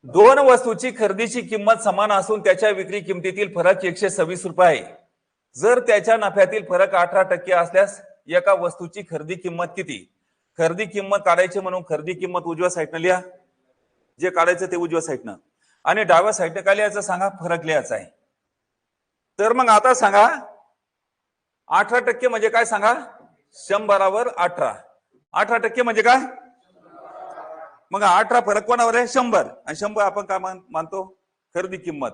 दोन वस्तूची खरेदीची किंमत समान असून त्याच्या विक्री किमतीतील फरक 126 रुपये आहे. जर त्याच्या नफ्यातील फरक 18% असल्यास एका वस्तूची खरेदी किंमत किती? खरेदी किंमत काढायची म्हणून खरेदी किंमत उजव्या साईडनं लिहा, जे काढायचं ते उजव्या साईडनं, आणि डाव्या साईडनं काय लिहायचं सांगा? फरक लिहायचा आहे. तर मग आता सांगा 18% म्हणजे काय सांगा? 100वर 18. 18% म्हणजे काय? मग 18 फरक कोणावर आहे? 100. आणि 100 आपण काय मानतो? खरेदी किंमत.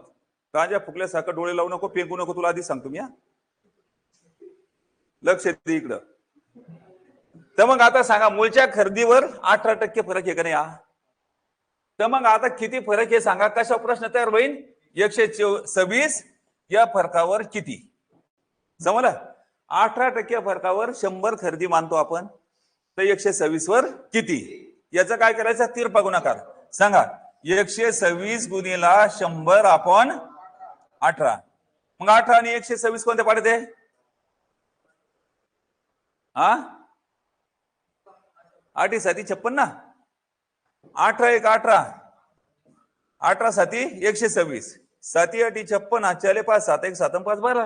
गांजा फुकल्यासारखं डोळे लावू नको, पेंगू नको, तुला आधी सांगतो मी. लक्ष दे इकडं. तर मग आता सांगा मूळच्या खरेदीवर 18% फरक आहे का नाही? तर मग आता किती फरक आहे सांगा? कशा प्रश्न तयार होईल? 126 या फरकावर किती? समजलं? 18% फरकावर 100 खरेदी मानतो आपण, तर 126 वर किती? याचं काय करायचं? तिरपा गुणाकार. सांगा 126 गुणिला 100 अपॉन 18. मग 18 आणि 126 कोणत्या पाड्यात आहे? 8 साती 56 ना. 18 1 18, 18 साती 126, 7 8 56, 4 5 7 1 7 5 12,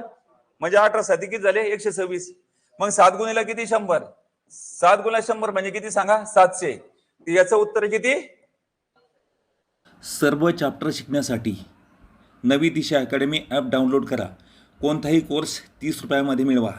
म्हणजे 18 साती किती झाले? 126. मग 7 गुणिला किती? 100. 7 गुणिला 100 म्हणजे किती सांगा? 700. याचं उत्तर किती? सर्व चॅप्टर शिकण्यासाठी नवी दिशा अकॅडमी ॲप डाउनलोड करा. कोणताही कोर्स 30 रुपयामध्ये मिळवा.